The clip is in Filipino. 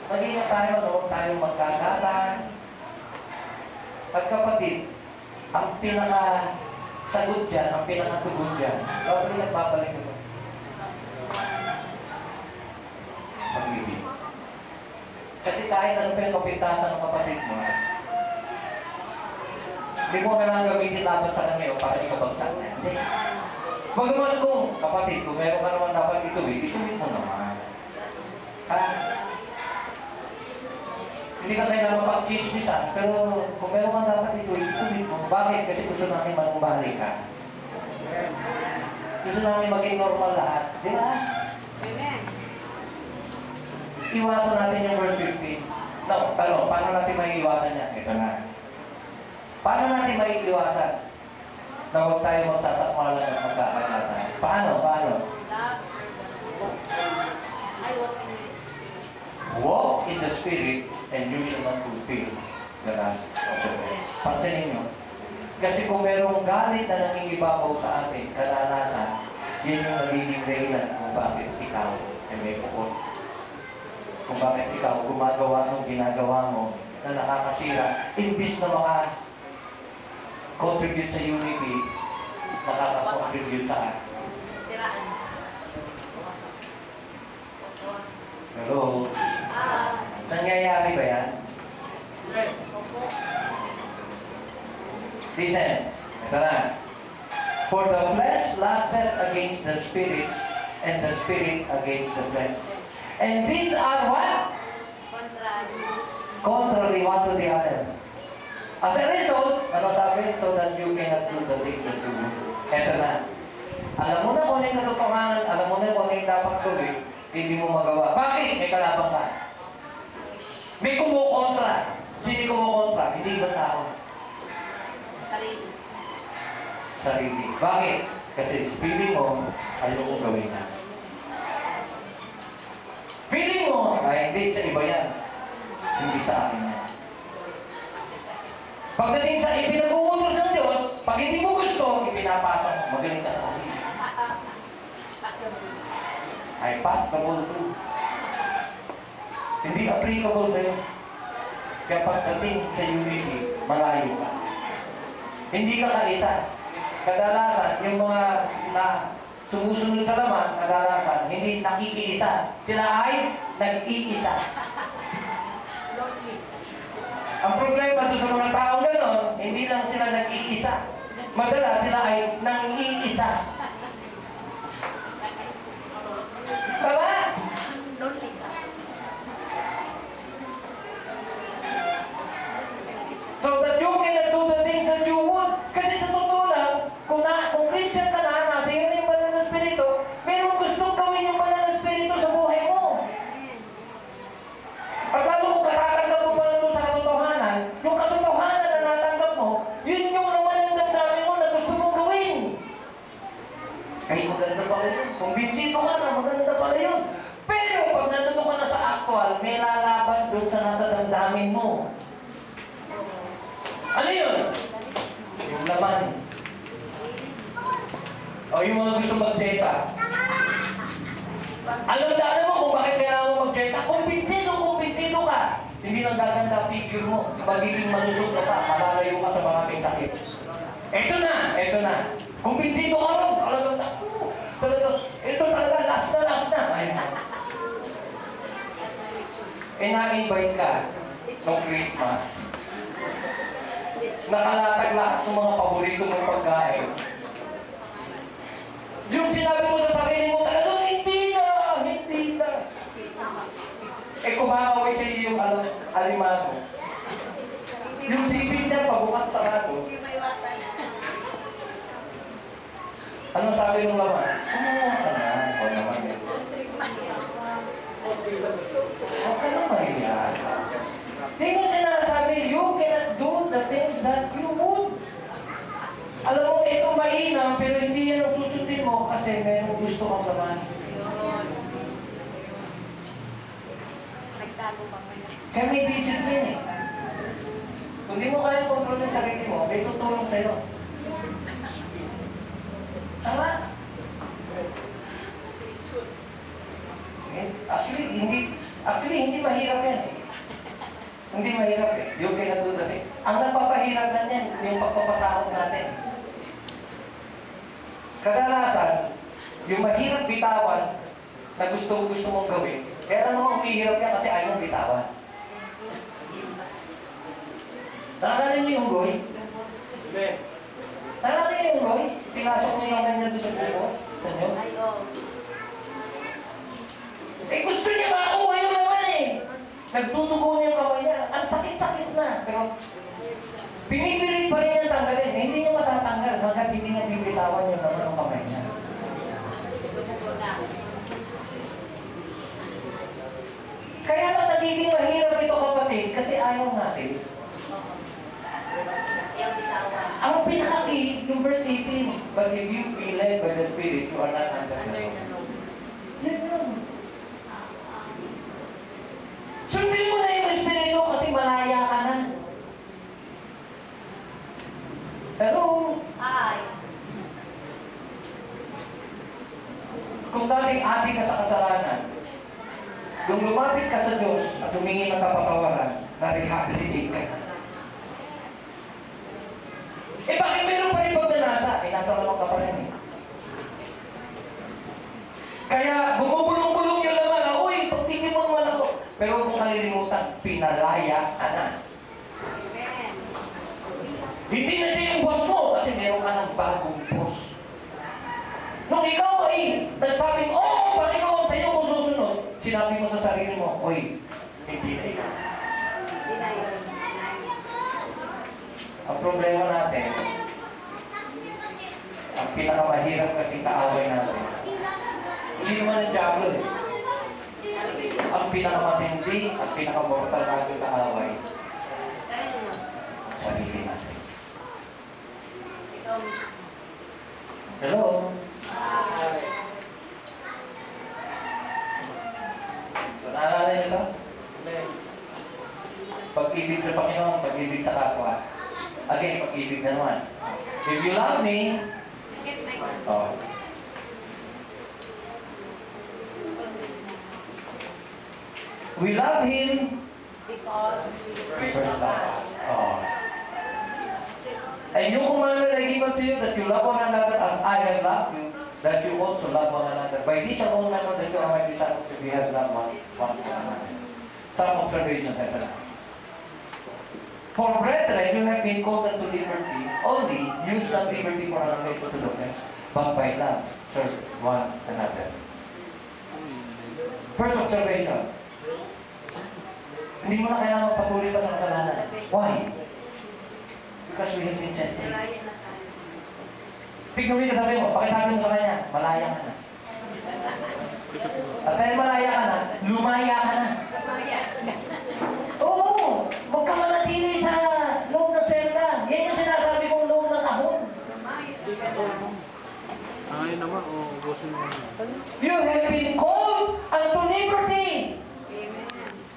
Mag-ingat tayo, huwag tayong magkakata. At kapatid, ang pinaka-sagot dyan, ang pinaka-tugon dyan, bakit nagpapalik ito? Pag-ibig. Kasi kahit ano pa yung kapintasan ng kapatid mo, hindi mo kailangan gamitin laban sa kanya para ikabagsak na. Hindi. Bagaman kung, kapatid, kung meron ka naman dapat ituwid mo naman. Ha? Hindi ka kailangan pag-chismisan, pero kung meron ka dapat ituwid mo. Bakit? Kasi gusto namin manumbalik ka. Gusto namin maging normal lahat. Di ba? Amen. Iwasan natin yung verse 15. No, tanong, paano natin maiiwasan yan? Ito na. Paano natin maiiwasan na huwag tayo magsasakmalan ng pagkakatatan? Paano? Walk in the Spirit and you shall not fulfill the lust of the flesh. Pansinin nyo. Kasi kung merong galit na nangingibabaw sa atin, kadalasan, yun yung nagiging dahilan kung bakit ikaw ay may pukot. Kung bakit ikaw gumagawa ng ginagawa mo na nakakasira, imbis na contribute sa unity, nakaka-contribute sa Hello? Nangyayari ba yan? Listen, ito na. For the flesh lusted against the spirit, and the spirit against the flesh. And these are what? Contrary one to the other. As a result, ano sabi? So that you cannot do the things that you do. Ito na. Alam mo na kung ano yung katotohanan, alam mo na kung ano yung dapat gawin, hindi mo magawa. Bakit? May kalabang ka. May kumukontra. Sino kumukontra? Hindi ba tao? Sarili. Bakit? Kasi feeling mo, ayoko gawin na. Feeling mo, ay hindi sa iba yan. Hindi sa akin yan. Pagdating sa ipinag-uutos ng Diyos, pag hindi mo gusto, ipinapasa mo. Magaling ka sa kasisi. Ay, passable too. Hindi applicable sa'yo. Kaya pagdating sa unity, malayo ka. Hindi ka kaisa. Kadalasan, yung mga na sumusunod sa laman, kadalasan, hindi nakikiisa. Sila ay nag-iisa. Ang problema doon sa mga tao gano'n, hindi lang sila nag-iisa. Madalas sila ay nang-iisa. Tama? So that you cannot do the things that you would. Kasi sa totoo lang, kung Christian ka na, nasa iyo na yung banal na Espiritu, meron gustong gawin yung banal na Espiritu sa buhay mo. At lalo kung katatanggap mo pala doon sa katotohanan, yung katotohanan na natanggap mo, yun yung naman ang damdamin mo na gusto mong gawin. Ay, maganda pala yun. Kung binsito ka na, maganda pala yun. Pero pag nandun ka na sa actual, may lalaban doon sa nasa damdamin mo. Ano yun? Yung laman. O yung mga gusto mag-jeta. Alam na mo kung bakit kailangan mo mag-jeta. Kumbinsido ka. Hindi lang gaganda figure mo. Magiging malusog ka pa. Malalayo ka sa maraming sakit. Ito na. Kumbinsido ka ron. Ito talaga, last na. Na-invite ka ng Christmas. Nakalatag lahat ng mga paborito mong pagkain. Yung sinabi mo sa sarili mo talaga, hindi na. Kumakaway siya yung alimango. Yung sipin niya, pabukas sarado. Anong sabi nung laman? Ka na. O naman yun. Huwag ka na mahiyan. Sino sinasabi, you cannot do the things that you would. Alam mo, ito mainam, pero hindi yan ang susundin mo kasi mayroong gusto kang laman. Kaya may discipline eh. Kung di mo kaya kontrol ng sarili mo, may tutulong sa'yo. Tama? Actually, hindi. Actually, hindi mahirap yan eh. Hindi mahirap eh. Yung pinagduda eh. Ang nagpapahirap na yan, yung pagpapasakot natin. Kadalasan, yung mahirap bitawan na gusto mong gawin, kaya naman umihirap yan kasi ayaw mong bitawan. Nakakala niyo yung goy? Hindi. Nakakala niyo yung goy? Tinasok niyo yung ganyan doon sa buko? Sa inyo? Eh gusto niya makuha yung naman eh. Nagtutugo niya yung kamay niya. Ang sakit-sakit na. Pero pinipilit pa rin niya tanggalin. Eh, hindi niya matatanggal hanggang hindi niya bibitawan yung naman ng kamay niya. Kaya lang nagiging mahirap ito kapatid kasi ayaw natin. Ang pinaka-key, yung verse 18, but if you be led by the Spirit, you are not under the law. Yan lang. Sundin mo na yung Espiritu kasi malaya ka na. Hello? Hi. Kung dating adik ka sa kasalanan, nung lumapit ka sa Diyos at humingi ng kapatawaran, na-rehabilitate ka. Eh bakit meron pa rin pagnanasa? Eh nasa lamang ka pa rin eh. Kaya bumubulong-bulong yung laman na, uy, pagtigil mo naman ako. Pero kung kalilimutan, pinalaya ka na. Amen. Hindi na siya yung boss mo kasi meron ka ng bagong boss. Nung ikaw ay nagsabing, pag ikaw sa iyo kung susunod, sinabi mo sa sarili mo, uy, hindi na ikaw. Denial. Ang problema natin, ang pinakamahirap kasi kaaway natin, hindi naman ang diablo eh. Ang pinakamatindi, ang pinakamortal natin kaaway, Sarili mo. sarili natin. Ikaw mismo. Hello? Naalala niyo ba? Pag-ibig sa Panginoon, pag-ibig sa kapwa. Again, pag-ibig na naman. If you love me, Get my oh, we love Him, because we first first love love us. us. Oh. And yung commandment I give unto you, that you love one another as I have loved you, that you also love one another. By this shall all men know that you are my disciples if you have loved one another. Some observations I have. For brethren, you have been called unto liberty. Only use not liberty for an occasion to darkness, but by love serve one another. First observation. Hindi mo na kailangan patuloy pa sa kasalanan. Why? Because we have been set free. Nalaya na tayo. Tignan mo yung sabi mo, pakisabi mo sa kanya, malaya ka na. At dahil malaya ka na, lumaya ka na. Yes. Oo! Huwag ka manatili sa loob ng selda. Yan yung sinasabi kong loob ng kahon. Lumayas ka na. Ayun naman, ubusin mo. You have been called unto liberty. Amen.